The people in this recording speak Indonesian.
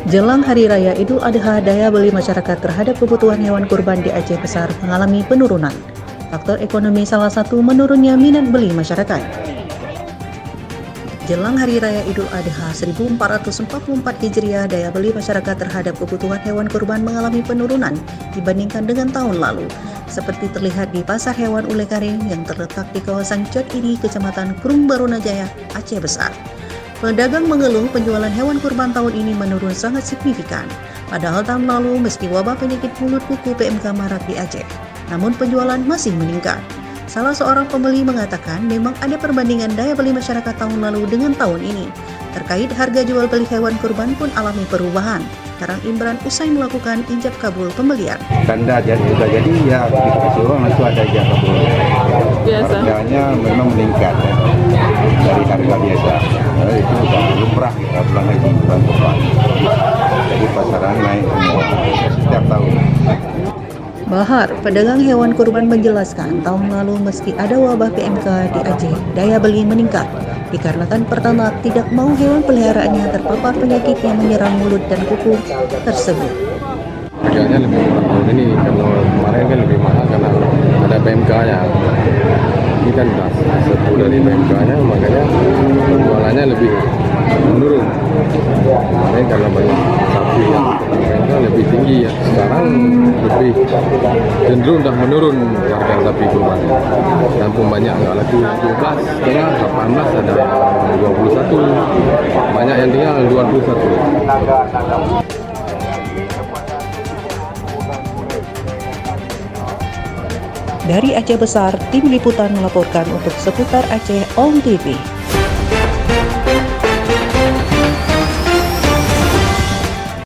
Jelang Hari Raya Idul Adha, daya beli masyarakat terhadap kebutuhan hewan kurban di Aceh Besar mengalami penurunan. Faktor ekonomi salah satu menurunnya minat beli masyarakat. Jelang Hari Raya Idul Adha 1444 Hijriah, daya beli masyarakat terhadap kebutuhan hewan kurban mengalami penurunan dibandingkan dengan tahun lalu, seperti terlihat di Pasar Hewan Ulekaring yang terletak di kawasan Cot Idi, Kecamatan Krung Barunajaya, Aceh Besar. Pedagang mengeluh penjualan hewan kurban tahun ini menurun sangat signifikan. Padahal tahun lalu meski wabah penyakit mulut kuku PMK marak di Aceh, namun penjualan masih meningkat. Salah seorang pembeli mengatakan memang ada perbandingan daya beli masyarakat tahun lalu dengan tahun ini. Terkait harga jual beli hewan kurban pun alami perubahan. Karang Imran usai melakukan ijab kabul pembelian. Tanda jadi ya kita kasih uang langsung ada ijab kabul. Biasa. Harganya memang meningkat ya, dari harga biasa. Itu sudah lumrah kita bulan lagi bulan depan. Jadi pasaran naik semua setiap tahun. Bahar, pedagang hewan kurban menjelaskan tahun lalu meski ada wabah PMK di Aceh, daya beli meningkat dikarenakan peternak tidak mau hewan peliharaannya terpapar penyakit yang menyerang mulut dan kuku tersebut. Harganya lebih murah tahun ini, kalau kemarin kan lebih mahal karena ada PMK-nya. Ini kan satu dari PMK-nya, makanya penjualannya lebih menurun. Kemarin karena banyak sapi yang PMK lebih tinggi ya, sekarang lebih cenderung dah menurun harga sapi kurban. Dan pun banyak nggak laku 12, setengah 18 ada 21, banyak yang tinggal 21. Dari Aceh Besar, tim liputan melaporkan untuk seputar Aceh On TV.